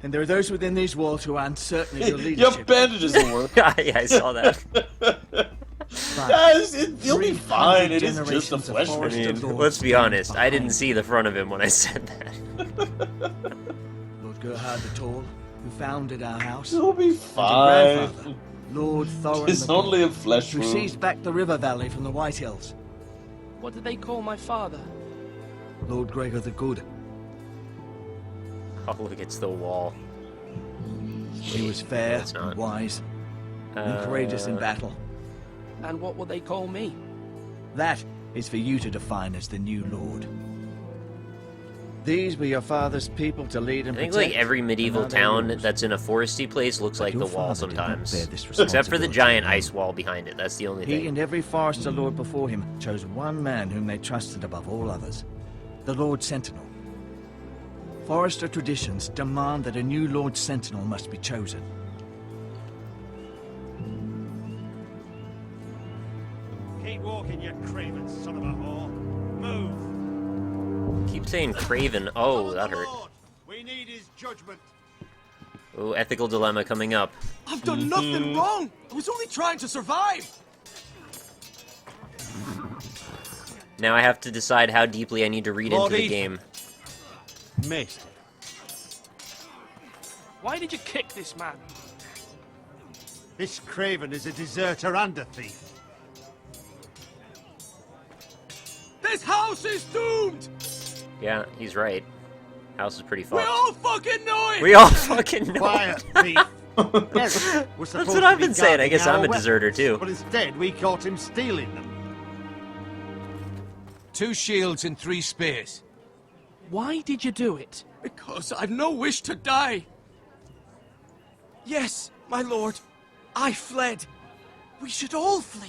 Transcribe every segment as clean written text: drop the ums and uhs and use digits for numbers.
And there are those within these walls who are uncertain of your Your leadership. bandage doesn't work. Yeah, I saw that. Guys, you'll be 300 fine. It is just a generations of flesh I forest wound. mean, let's be honest. I didn't see the front of him when I said that. Lord Gerhard the Tall, who founded our house. You'll be And your fine. grandfather, Lord Thorin It's the only a Tall, flesh who wound. seized back the river valley from the White Hills. What did they call my father? Lord Gregor the Good. Oh, look, it's the wall. He was fair it's not. and wise and courageous in battle. And what will they call me? That is for you to define as the new lord. These were your father's people to lead and I think protect. like every medieval and now they town lose. that's in a foresty place looks But like the your wall father did not sometimes. bear this Except for the responsibility giant alone. ice wall behind it. That's the only He thing. and every forester lord before him chose one man whom they trusted above all others, the Lord Sentinel. Forester traditions demand that a new Lord Sentinel must be chosen. Keep walking, you craven son of a whore. Move. Keep saying Craven. Oh, that hurt. Lord, we need his judgment. Oh, ethical dilemma coming up. I've done nothing wrong. I was only trying to survive. Now I have to decide how deeply I need to read Lord into the Ethan. game. Missed. Why did you kick this man? This craven is a deserter and a thief. This house is doomed. Yeah, he's right. House is pretty We fucked. all fucking know it. We all fucking know Quiet, it. thief. Yes, we're supposed what to I've be been saying. I guarding guess our I'm a deserter, weapons, too. But instead, we caught him stealing them. 2 shields and 3 spears. Why did you do it? Because I've no wish to die. Yes, my lord. I fled. We should all flee.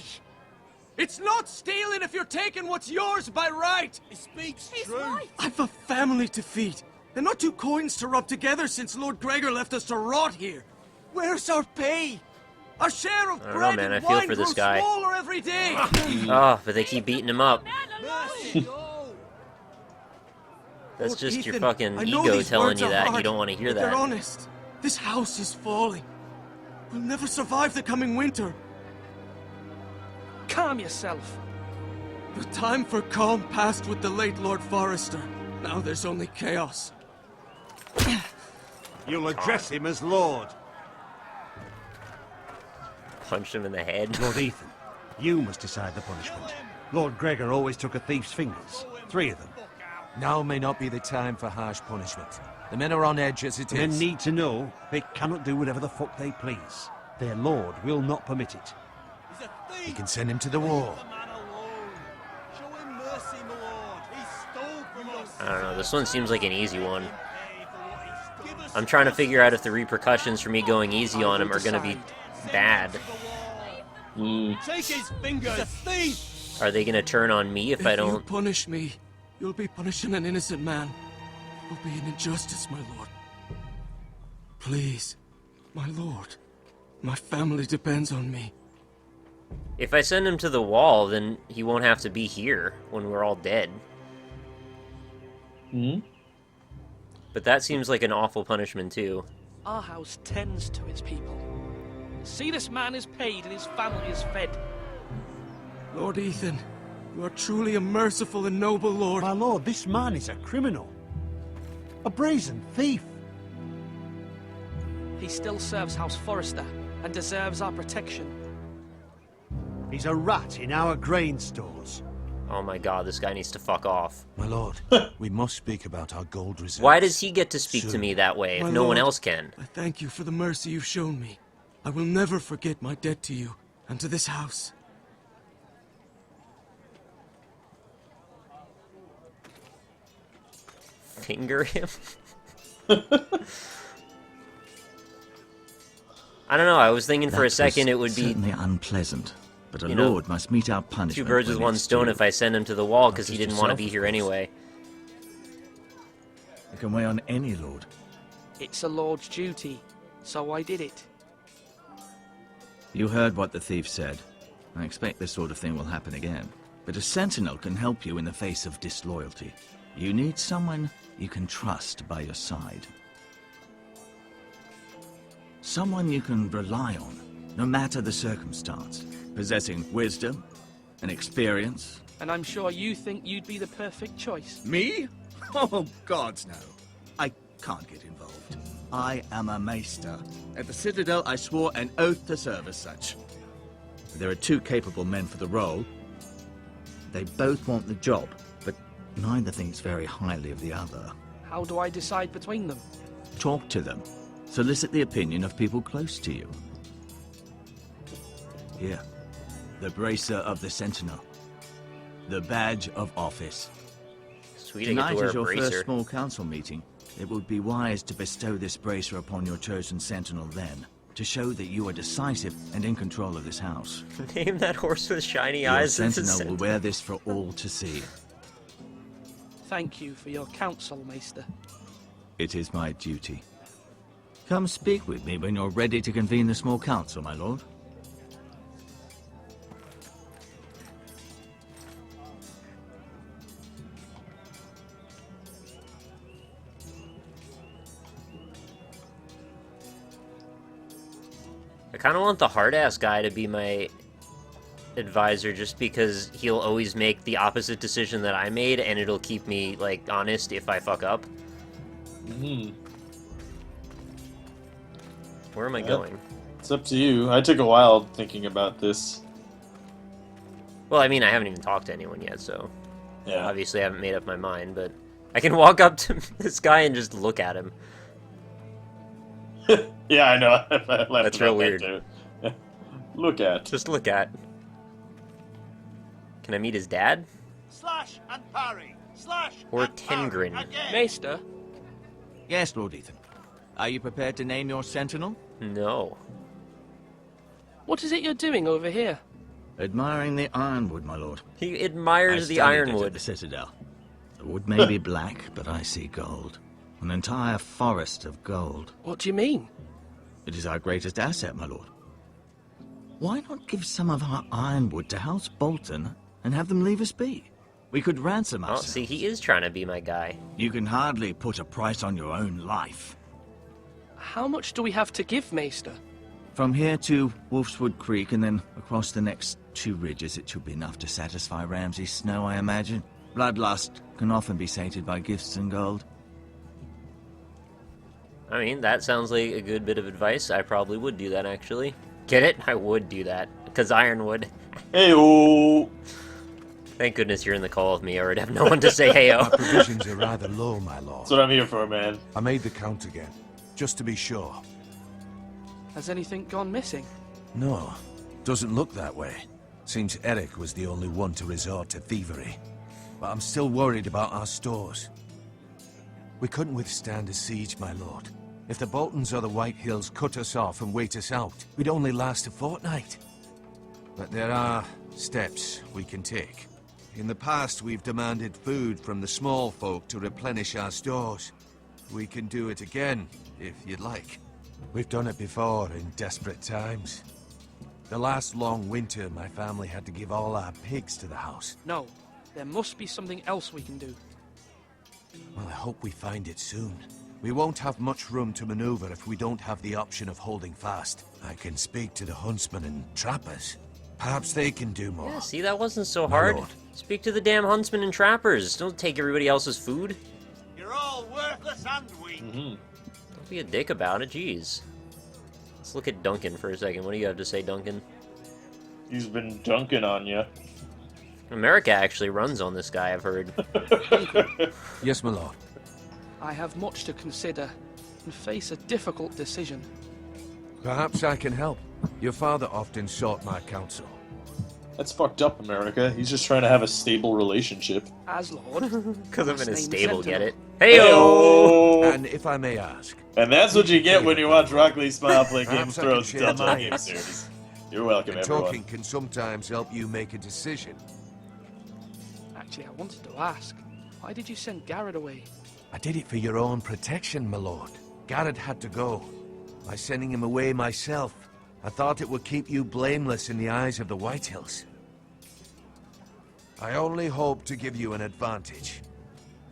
It's not stealing if you're taking what's yours by right. He speaks true. I've a family to feed, and not 2 coins to rub together since Lord Gregor left us to rot here. Where's our pay? Our share of I don't know, bread man. and I feel wine for this grows guy. smaller every day. Oh, but they keep beating him up. That's Lord just your Ethan, fucking I know ego these telling words you are that. You hard, don't want to hear but they're that. honest. This house is falling. We'll never survive the coming winter. Calm yourself. The time for calm passed with the late Lord Forrester. Now there's only chaos. You'll address him as Lord. Punch him in the head. Lord Ethan, you must decide the punishment. Lord Gregor always took a thief's fingers. 3 of them. Now may not be the time for harsh punishment. The men are on edge as it The men is. need to know they cannot do whatever the fuck they please. Their lord will not permit it. You can send him to the wall. I don't know. This one seems like an easy one. I'm trying to figure out if the repercussions for me going easy on him are going to be bad. Take his fingers! The thief! Are they going to turn on me if I If you don't? punish me, you'll be punishing an innocent man. It will be an injustice, my lord. Please, my lord. My family depends on me. If I send him to the wall, then he won't have to be here when we're all dead. But that seems like an awful punishment too. Our house tends to its people. See, this man is paid and his family is fed. Lord Ethan, you are truly a merciful and noble lord. My lord, this man is a criminal. A brazen thief. He still serves House Forrester and deserves our protection. He's a rat in our grain stores. Oh my god, this guy needs to fuck off. My lord, we must speak about our gold reserves. Why does he get to speak to Soon. me that way if My no one lord, else can? I thank you for the mercy you've shown me. I will never forget my debt to you and to this house. Finger him? I don't know, I was thinking for a second it would be certainly unpleasant, but a you know, lord must meet our punishment. 2 birds with when 1 it's stone due. if I send him to the wall because he just didn't want to yourself, be of here course. anyway. It can weigh on any lord. It's a lord's duty, so I did it. You heard what the thief said. I expect this sort of thing will happen again. But a sentinel can help you in the face of disloyalty. You need someone you can trust by your side. Someone you can rely on, no matter the circumstance. Possessing wisdom and experience. And I'm sure you think you'd be the perfect choice. Me? Oh, gods, no. I can't get involved. I am a maester. At the Citadel, I swore an oath to serve as such. There are two capable men for the role. They both want the job, but neither thinks very highly of the other. How do I decide between them? Talk to them. Solicit the opinion of people close to you. Here, the bracer of the Sentinel. The badge of office. Sweet, I get Tonight to wear is a your bracer. first small council meeting. It would be wise to bestow this bracer upon your chosen Sentinel then, to show that you are decisive and in control of this house. Name that horse with shiny Your eyes. It's a Sentinel will wear this for all to see. Thank you for your counsel, Maester. It is my duty. Come speak with me when you're ready to convene the small council, my lord. I kind of want the hard-ass guy to be my advisor just because he'll always make the opposite decision that I made and it'll keep me, like, honest if I fuck up. Where am I going? It's up to you. I took a while thinking about this. Well, I mean, I haven't even talked to anyone yet, so Yeah. obviously I haven't made up my mind, but I can walk up to this guy and just look at him. Yeah, I know. I laughed That's real about weird. that too. Look at. Just look at. Can I meet his dad? Slash and parry. Slash Or and parry Tengrin. again. Maester, Yes, Lord Ethan. Are you prepared to name your Sentinel? No. what is it you're doing over here? Admiring the ironwood, my lord. He I admires the studied it at ironwood. the Citadel. The wood may be black, but I see gold. An entire forest of gold. What do you mean? It is our greatest asset, my lord. Why not give some of our ironwood to House Bolton and have them leave us be? We could ransom Oh, ourselves. see, he is trying to be my guy. You can hardly put a price on your own life. How much do we have to give, Maester? From here to Wolfswood Creek and then across the next 2 ridges, it should be enough to satisfy Ramsay Snow, I imagine. Bloodlust can often be sated by gifts and gold. I mean, that sounds like a good bit of advice. I probably would do that, actually. Get it? I would do that. Because ironwood. Hey-oh! Thank goodness you're in the call with me, or I'd have no one to say Our hey-oh. provisions are rather low, my lord. That's what I'm here for, man. I made the count again, just to be sure. Has anything gone missing? No, doesn't look that way. Seems Eric was the only one to resort to thievery. But I'm still worried about our stores. We couldn't withstand a siege, my lord. If the Boltons or the White Hills cut us off and wait us out, we'd only last a fortnight. But there are steps we can take. In the past, we've demanded food from the small folk to replenish our stores. We can do it again, if you'd like. We've done it before in desperate times. The last long winter, my family had to give all our pigs to the house. No. There must be something else we can do. Well, I hope we find it soon. We won't have much room to maneuver if we don't have the option of holding fast. I can speak to the huntsmen and trappers. Perhaps they can do more. Yeah, see, that wasn't so My hard. lord. Speak to the damn huntsmen and trappers. Don't take everybody else's food. You're all worthless and weak. Don't be a dick about it, jeez. Let's look at Duncan for a second. What do you have to say, Duncan? He's been dunking on you. America actually runs on this guy, I've heard. Yes, my lord. I have much to consider and face a difficult decision. Perhaps I can help. Your father often sought my counsel. That's fucked up, America. He's just trying to have a stable relationship. As Lord. Because I'm Last in a name stable, Sentinel. get it? Hey-oh! Hey-oh! And if I may ask, And that's what you get when you watch RockLeeSmile play Game of Perhaps I can Thrones share Telltale my game insights. series. You're welcome, everyone. talking can sometimes help you make a decision. Actually, I wanted to ask, why did you send Garrett away? I did it for your own protection, my lord. Garrett had to go. By sending him away myself, I thought it would keep you blameless in the eyes of the Whitehills. I only hope to give you an advantage,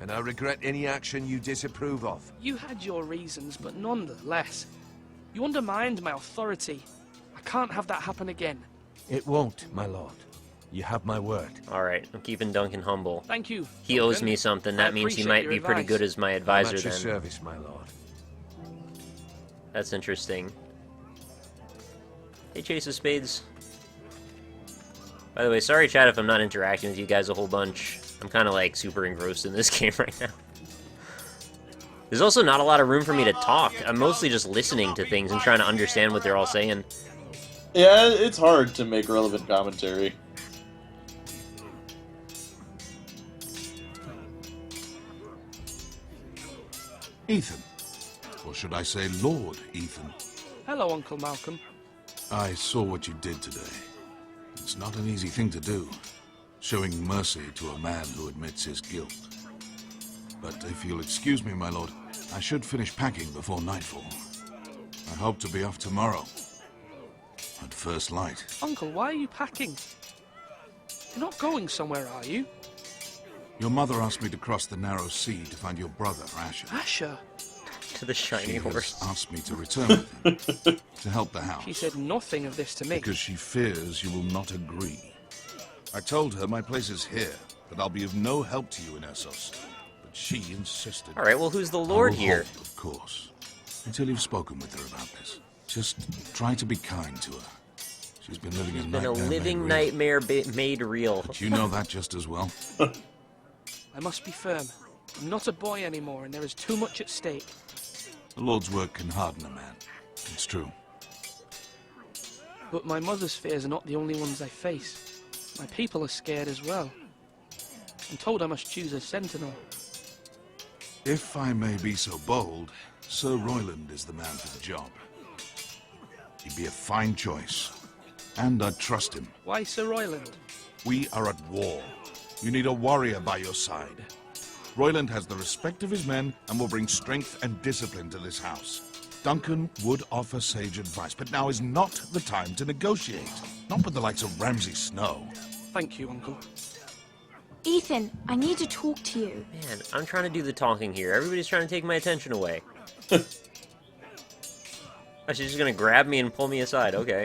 and I regret any action you disapprove of. You had your reasons, but nonetheless, You undermined my authority. I can't have that happen again. It won't, my lord. You have my word. Alright, I'm keeping Duncan humble. Thank you. He owes Duncan. me something. I That means he appreciate might your be pretty advice. good as my I'm advisor at your then. service, my lord. That's interesting. Hey, Chase of Spades. By the way, sorry chat if I'm not interacting with you guys a whole bunch. I'm kind of like super engrossed in this game right now. There's also not a lot of room for me to talk. I'm mostly just listening to things and trying to understand what they're all saying. Yeah, it's hard to make relevant commentary. Ethan. Or should I say Lord Ethan? Hello, Uncle Malcolm. I saw what you did today. It's not an easy thing to do, showing mercy to a man who admits his guilt. But if you'll excuse me, my lord, I should finish packing before nightfall. I hope to be off tomorrow. At first light. Uncle, why are you packing? You're not going somewhere, are you? Your mother asked me to cross the narrow sea to find your brother, Asher. Asher? To the shiny She horse. has asked me to return with him, to help the house. She said nothing of this to me. Because she fears you will not agree. I told her my place is here, that I'll be of no help to you in Essos. But she insisted. Alright, well, who's the I Lord will here? hold, of course. Until you've spoken with her about this. Just try to be kind to her. She's been living It's a been a nightmare living made real. nightmare made real. But you know that just as well. I must be firm. I'm not a boy anymore, and there is too much at stake. The Lord's work can harden a man. It's true. But my mother's fears are not the only ones I face. My people are scared as well. I'm told I must choose a sentinel. If I may be so bold, Sir Royland is the man for the job. He'd be a fine choice. And I trust him. Why Sir Royland? We are at war. You need a warrior by your side. Royland has the respect of his men and will bring strength and discipline to this house. Duncan would offer sage advice, but now is not the time to negotiate. Not with the likes of Ramsay Snow. Thank you, Uncle. Ethan, I need to talk to you. Man, I'm trying to do the talking here. Everybody's trying to take my attention away. Oh, she's just gonna grab me and pull me aside. Okay.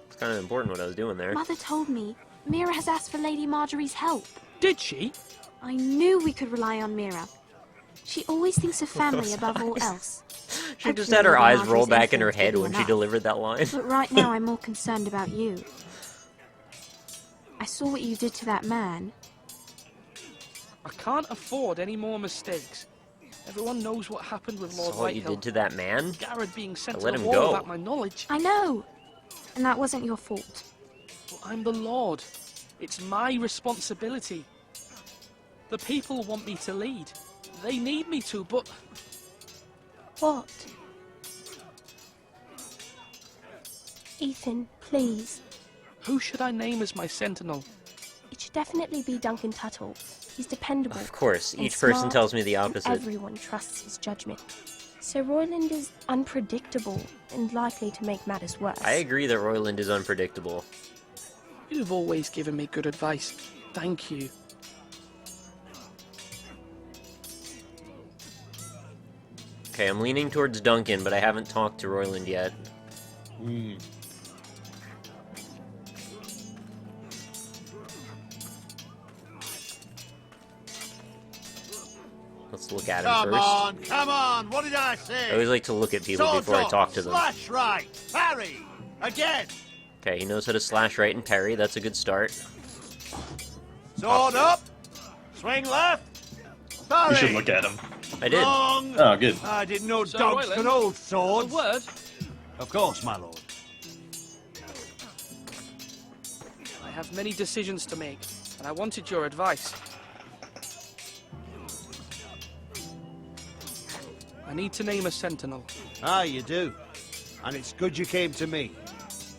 It's kind of important what I was doing there. Mother told me Mira has asked for Lady Marjorie's help. Did she? I knew we could rely on Mira. She always thinks of family above all else. She just Hopefully had her Lady eyes roll Marjorie's back in her influence head will be when she enough. delivered that line. But right now I'm more concerned about you. I saw what you did to that man. I can't afford any more mistakes. Everyone knows what happened with Lord Saw what you Whitehill. did to that man? Garrett being sent I to let the him wall go. without my knowledge. I know. And that wasn't your fault. But I'm the Lord. It's my responsibility. The people want me to lead. They need me to, but What? Ethan, please. who should I name as my sentinel? It should definitely be Duncan Tuttle. He's dependable. Of course, and each person smart, tells me the and opposite. everyone trusts his judgment. So Royland is unpredictable and likely to make matters worse. I agree that Royland is unpredictable. You've always given me good advice. Thank you. Okay, I'm leaning towards Duncan, but I haven't talked to Royland yet. Let's look at him Come first. come on, what did I say? I always like to look at people Sword before I drop, talk to them. Slash right, parry, again. Okay, he knows how to slash right and parry. That's a good start. Sword up, swing left, parry. We should look at him. I did. Long. Oh, good. I didn't know Sir dogs Royland, could hold A swords. word? Of course, my lord. I have many decisions to make, and I wanted your advice. I need to name a sentinel. Ah, you do. And it's good you came to me.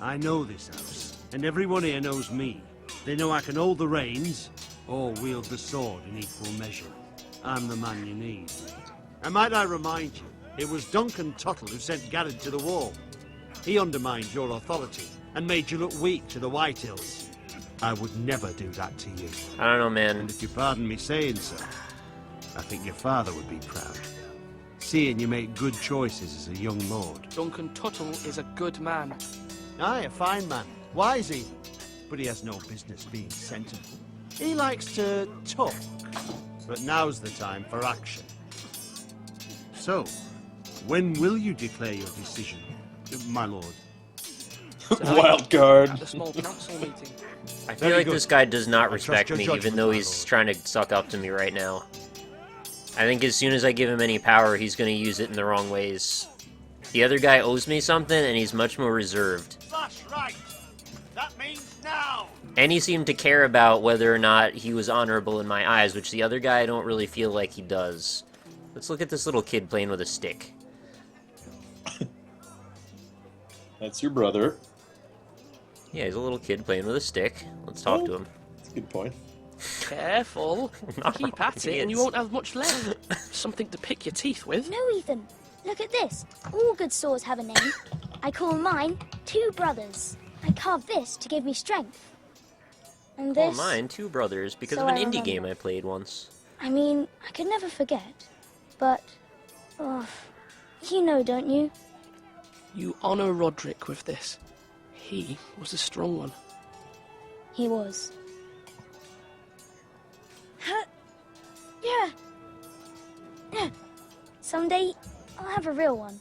I know this house, and everyone here knows me. They know I can hold the reins, or wield the sword in equal measure. I'm the man you need. And might I remind you, it was Duncan Tuttle who sent Garrett to the wall. He undermined your authority, and made you look weak to the Whitehills. I would never do that to you. I don't know, And man. if you pardon me saying so, I think your father would be proud. seeing you make good choices as a young lord. Duncan Tuttle is a good man. Aye, a fine man. Wise even. But he has no business being sentinel. He likes to talk. But now's the time for action. So, when will you declare your decision, my lord? Wild card. At the small council meeting. I feel Very like good. this guy does not I respect trust me, your even judgment, though my he's lord. trying to suck up to me right now. I think as soon as I give him any power, he's going to use it in the wrong ways. The other guy owes me something, and he's much more reserved. That's right. That means now. And he seemed to care about whether or not he was honorable in my eyes, which the other guy I don't really feel like he does. Let's look at this little kid playing with a stick. That's your brother. Yeah, he's a little kid playing with a stick. Let's talk to him. That's a good point. Careful. Keep at it and you Idiots. won't have much left. Something to pick your teeth with. No, Ethan. Look at this. All good swords have a name. I call mine Two Brothers. I carved this to give me strength. And Oh, this... mine, Two Brothers, because So of an I indie remember. game I played once. I mean, I could never forget. But... Oh, you know, don't you? You honor Roderick with this. He was a strong one. He was. Huh? Yeah. Yeah. Someday, I'll have a real one.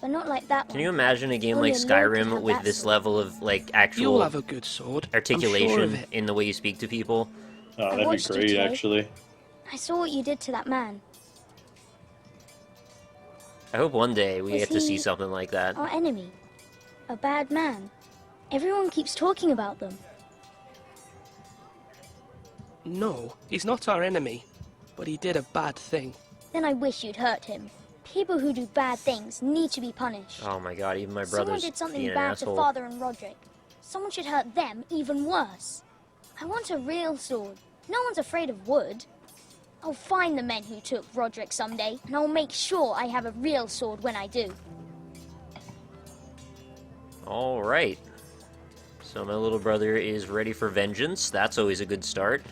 But not like that one. Can you imagine a game Only like a lord could Skyrim have with that this sword. level of, like, You'll actual have a good sword. I'm sure articulation of it. in the way you speak to people? Oh, that'd be watched you great, today. actually. I saw what you did to that man. I hope one day we Was get to see he something like that. Our enemy. A bad man. Everyone keeps talking about them. No, he's not our enemy. But he did a bad thing. Then I wish you'd hurt him. People who do bad things need to be punished. Oh my god, even my Someone brother's did something being an bad asshole. to Father and Roderick. Someone should hurt them even worse. I want a real sword. No one's afraid of wood. I'll find the men who took Roderick someday, and I'll make sure I have a real sword when I do. Alright. So my little brother is ready for vengeance. That's always a good start.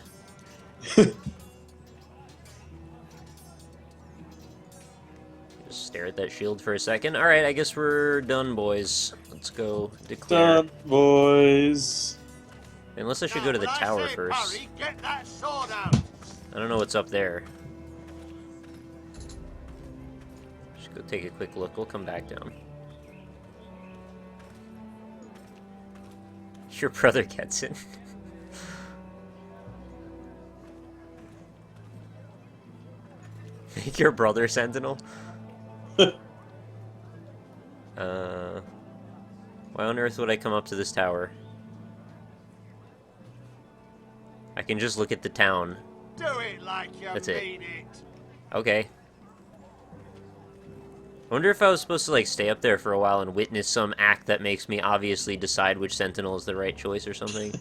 Just stare at that shield for a second. Alright, I guess we're done, boys. Let's go declare. Done, boys. Unless I should go to the Now, when I tower say first. parry, get that sword out. I don't know what's up there. Just go take a quick look. We'll come back down. Your brother gets it. Make your brother Sentinel? Why on earth would I come up to this tower? I can just look at the town. Do it like you That's it. mean it. Okay. I wonder if I was supposed to, like, stay up there for a while and witness some act that makes me obviously decide which Sentinel is the right choice or something.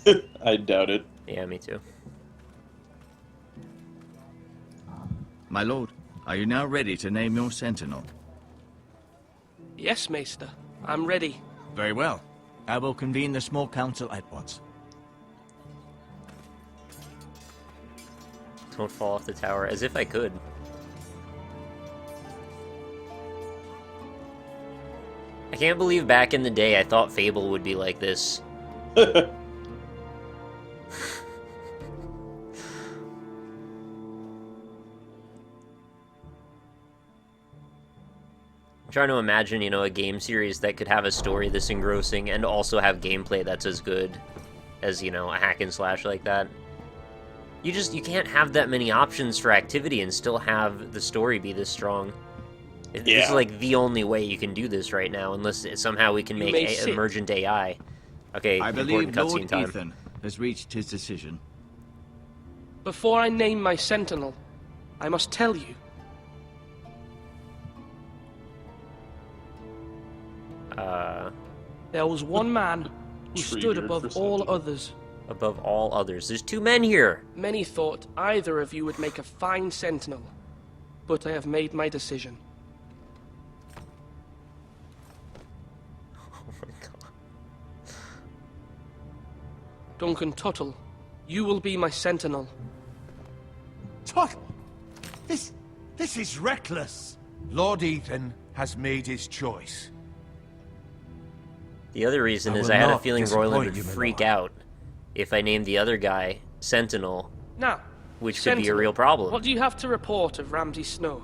I doubt it. Yeah, me too. My lord, are you now ready to name your sentinel? Yes, Maester. I'm ready. Very well. I will convene the small council at once. Don't fall off the tower, as if I could. I can't believe back in the day I thought Fable would be like this. I'm trying to imagine, you know, a game series that could have a story this engrossing and also have gameplay that's as good as, you know, a hack and slash like that. You can't have that many options for activity and still have the story be this strong. This is Yeah. like the only way you can do this right now, unless somehow we can You make may sit. emergent AI. Okay, I important believe cutscene Lord time. Ethan has reached his decision. Before I name my sentinel, I must tell you. There was one man who stood Triggered above for all sentinel. others. Above all others. There's 2 men here! Many thought either of you would make a fine sentinel, but I have made my decision. Oh my god. Duncan Tuttle, you will be my sentinel. Tuttle! This is reckless. Lord Ethan has made his choice. The other reason I is will I had a not feeling disappoint Royland would you, my freak lord. out if I named the other guy Sentinel, Now, which could be a Sentinel, real problem. What do you have to report of Ramsay Snow?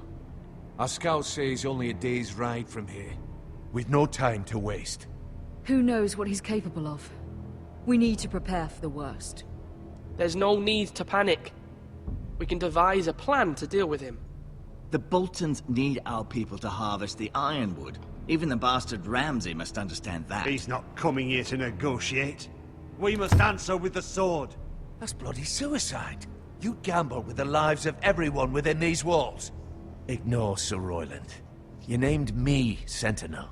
Our scouts say he's only a day's ride from here, with no time to waste. Who knows what he's capable of? We need to prepare for the worst. There's no need to panic. We can devise a plan to deal with him. The Boltons need our people to harvest the ironwood. Even the bastard Ramsay must understand that. He's not coming here to negotiate. We must answer with the sword. That's bloody suicide. You gamble with the lives of everyone within these walls. Ignore Sir Royland. You named me Sentinel.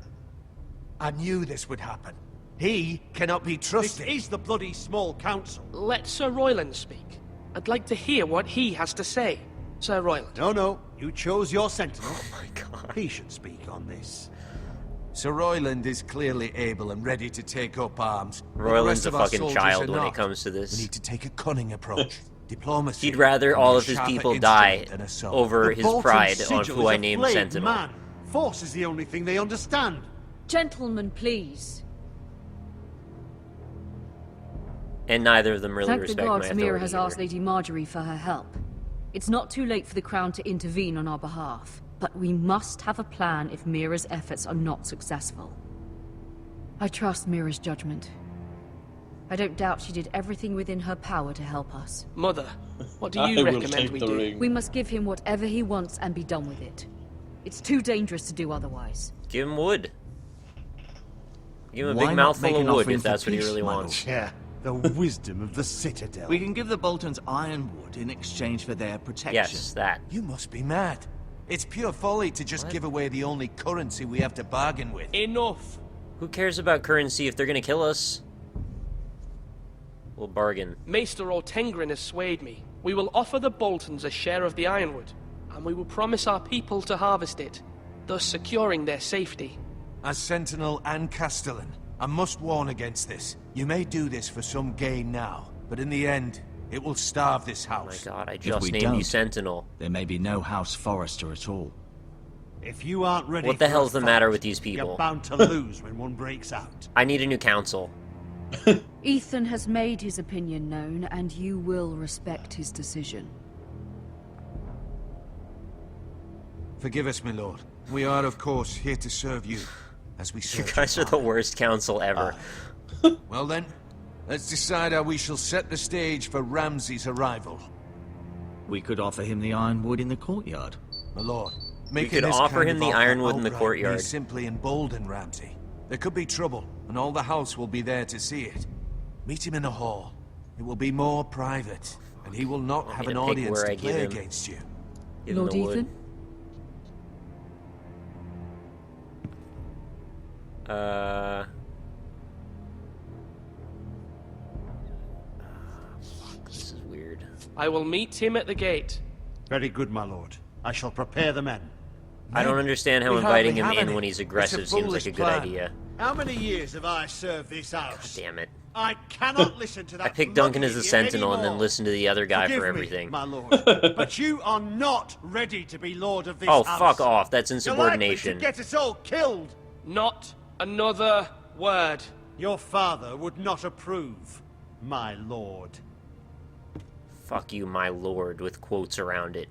I knew this would happen. He cannot be This trusted. is the bloody small council. Let Sir Royland speak. I'd like to hear what he has to say. Sir Royland. No, you chose your sentinel. Oh my god. He should speak on this. Sir Royland is clearly able and ready to take up arms. but the Royland's rest a of our fucking soldiers child are when it not. comes to this. We need to take a cunning approach. Diplomacy. He'd rather can all be a of his sharper people instrument die than a sword. over The his Bolton pride on sigil who is I a named flayed Sentinel. Man. Force is the only thing they understand. Gentlemen, please. And neither of them really Thank the respect gods my Mira authority has either. asked Lady Marjorie for her help. It's not too late for the Crown to intervene on our behalf, but we must have a plan if Mira's efforts are not successful. I trust Mira's judgment. I don't doubt she did everything within her power to help us. Mother, what do I you will recommend take we the do? ring. We must give him whatever he wants and be done with it. It's too dangerous to do otherwise. Give him wood. Give him a Why big not mouthful make of an wood offering if for that's what he peace, really my wants. Yeah, the wisdom of the Citadel. We can give the Boltons ironwood in exchange for their protection. Yes, that. You must be mad. It's pure folly to just give away the only currency we have to bargain with. Enough! Who cares about currency if they're gonna kill us? We'll bargain. Maester Ortengrin has swayed me. We will offer the Boltons a share of the ironwood, and we will promise our people to harvest it, thus securing their safety. As Sentinel and Castellan, I must warn against this. You may do this for some gain now, but in the end, it will starve this Oh my house. god, I If just we named you don't, Sentinel. there may be no House Forester at all. If you aren't ready What the for a hell's the fight, matter with these people? You're bound to lose when one breaks out. I need a new council. Ethan has made his opinion known, and you will respect his decision. Forgive us, my lord. We are, of course, here to serve you, as we You serve guys are the worst council ever. Well then, let's decide how we shall set the stage for Ramsay's arrival. We could offer him the ironwood in the courtyard. My lord, We making could this offer kind him of the offer ironwood in the outright courtyard. may simply embolden Ramsay. There could be trouble, and all the house will be there to see it. Meet him in the hall. It will be more private, and he will not Want have me an to pick audience where to I give play him? against you. Give him Lord the wood. Ethan? Fuck, this is weird. I will meet him at the gate. Very good, my lord. I shall prepare the men. I don't understand how We inviting hardly him have in any. when he's It's a aggressive seems like foolish a good plan. idea. How many years have I served this house? Damn it. I cannot listen to that. I picked Duncan as bloody the sentinel and then anymore. listened to the other guy Forgive for me, everything. my lord, but you are not ready to be lord of this Oh, house. fuck off. That's You're likely insubordination. to get us all killed. Not another word. Your father would not approve, my lord. Fuck you, my lord, with quotes around it.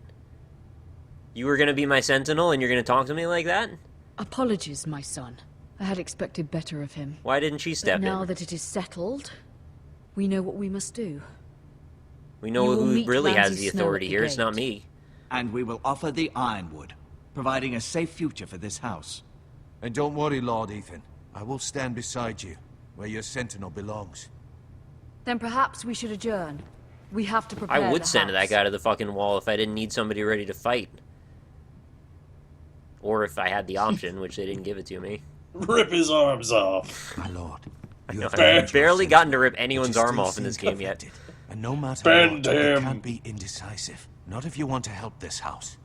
You were gonna be my sentinel and you're gonna talk to me like that? Apologies, my son. I had expected better of him. Why didn't she But step now in? that it is settled, we know what we must do. We know you will who meet really has Ramsay the Snow authority at the here. It's not gate. me. And we will offer the ironwood, providing a safe future for this house. And don't worry, Lord Ethan. I will stand beside you, where your sentinel belongs. Then perhaps we should adjourn. We have to prepare I would the send that house. guy to the fucking wall if I didn't need somebody ready to fight. Or if I had the option, which they didn't give it to me. Rip his arms off. My lord, I you know, have I've done barely your gotten to rip sentinel, anyone's but you arm still off in this seem game yet. conflicted. And no matter Bend what, you him. can't be indecisive. Not if you want to help this house.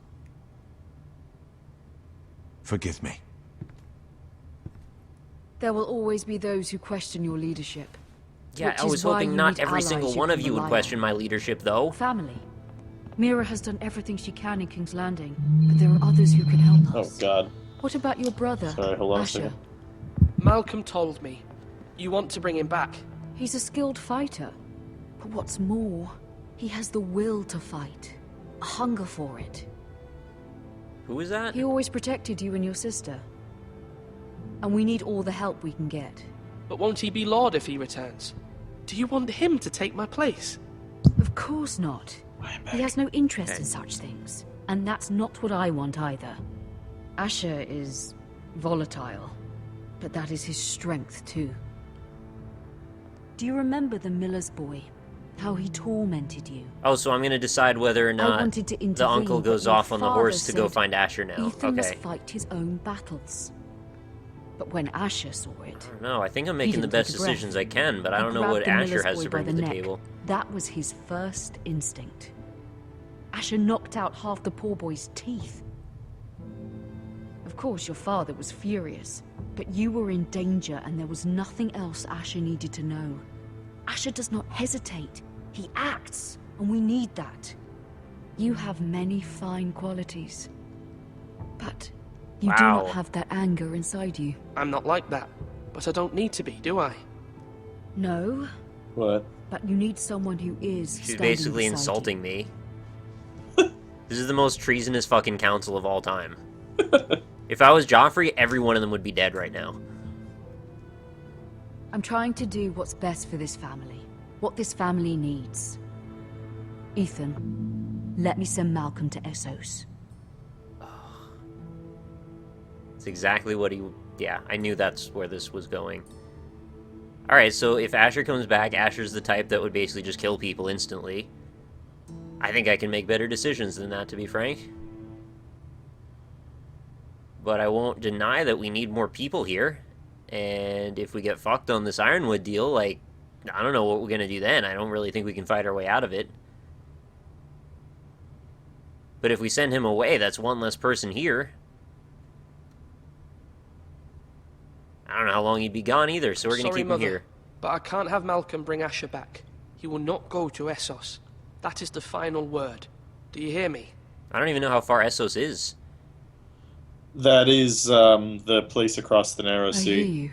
Forgive me. There will always be those who question your leadership. Yeah, Which I is was why hoping you not need every allies single you one of can you would rely question on. my leadership, though. Family. Mira has done everything she can in King's Landing, but there are others who can help Oh us. god. What about your brother, Sorry, hold on a Asher? second. Malcolm told me. You want to bring him back. He's a skilled fighter. But what's more, he has the will to fight. A hunger for it. Who is that? He always protected you and your sister. And we need all the help we can get. But won't he be Lord if he returns? Do you want him to take my place? Of course not. He has no interest in such things. And that's not what I want either. Asher is volatile, but that is his strength too. Do you remember the miller's boy? How he tormented you? Oh, so I'm gonna decide whether or not wanted to the intervene, uncle goes but your off on the father horse to go said find Asher now. Ethan must Okay. fight his own battles. But when Asher saw it, No, I think I'm He making the didn't best take a breath. decisions I can, but I he don't know grabbed what the Asher miller's has boy to by bring to the neck. table. That was his first instinct. Asher knocked out half the poor boy's teeth. Of course, your father was furious, but you were in danger and there was nothing else Asher needed to know. Asher does not hesitate. He acts, and we need that. You have many fine qualities, but you do Wow. not have that anger inside you. I'm not like that. But I don't need to be, do I? No, What? but you need someone who is. She's standing basically beside insulting me. This is the most treasonous fucking council of all time. If I was Joffrey, every one of them would be dead right now. you. I'm trying to do what's best for this family, what this family needs. Ethan, let me send Malcolm to Essos. It's exactly what he... Yeah, I knew that's where this was going. Alright, so if Asher comes back, Asher's the type that would basically just kill people instantly. I think I can make better decisions than that, to be frank. But I won't deny that we need more people here. And if we get fucked on this Ironwood deal, like, I don't know what we're gonna do then. I don't really think we can fight our way out of it. But if we send him away, that's one less person here. I don't know how long he'd be gone either, so we're gonna Sorry, keep him Mother, here. but I can't have Malcolm bring Asher back. He will not go to Essos. That is the final word. Do you hear me? I don't even know how far Essos is. That is the place across the Narrow I hear Sea. you,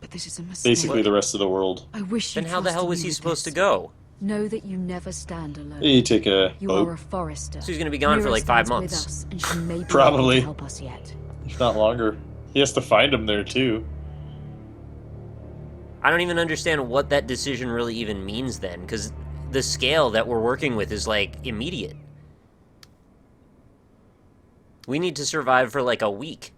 but this is a mistake. Basically the rest of the world. I wish you Then how the hell trusted was me he with supposed to this. go? Know that you never stand alone. You take a You boat. are a forester. So he's gonna be gone for Mira like 5 stands with months. us, and she may be able Probably. to help us yet. If not longer. He has to find him there too. I don't even understand what that decision really even means then, because the scale that we're working with is like immediate. We need to survive for like a week.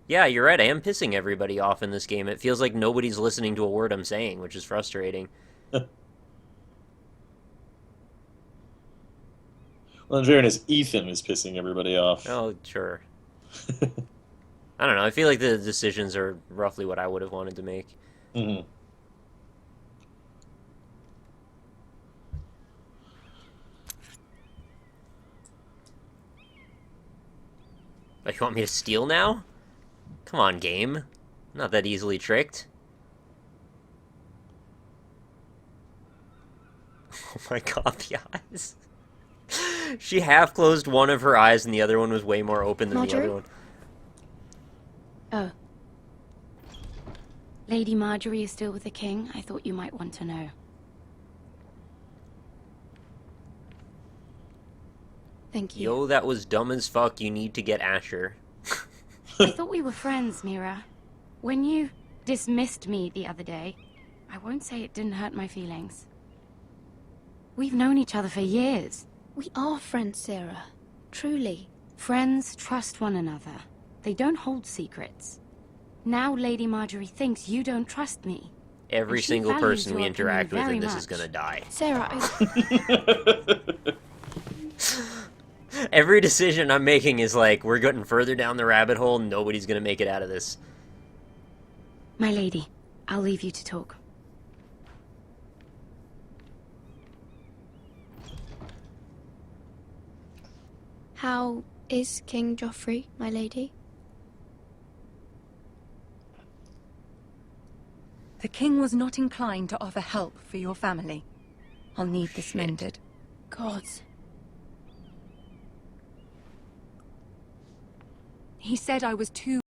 Yeah, you're right, I am pissing everybody off in this game. It feels like nobody's listening to a word I'm saying, which is frustrating. Well, in fairness, Ethan is pissing everybody off. Oh, sure. I don't know, I feel like the decisions are roughly what I would have wanted to make. Mm-hmm. Oh, you want me to steal now? Come on, game. I'm not that easily tricked. Oh my god, the eyes. She half closed one of her eyes and the other one was way more open than the Marjorie? other one. Oh. Lady Marjorie is still with the king. I thought you might want to know. Thank you. Yo, that was dumb as fuck. You need to get Asher. I thought we were friends, Mira. When you dismissed me the other day, I won't say it didn't hurt my feelings. We've known each other for years. We are friends, Sarah. Truly. Friends trust one another. They don't hold secrets. Now Lady Marjorie thinks you don't trust me. Every And she single values person we your interact with opinion in very this is much. gonna die. Sarah, Every decision I'm making is like, we're getting further down the rabbit hole, nobody's gonna make it out of this. My lady, I'll leave you to talk. how is King Joffrey, my lady? The king was not inclined to offer help for your family. I'll need this mended. Gods. He said I was too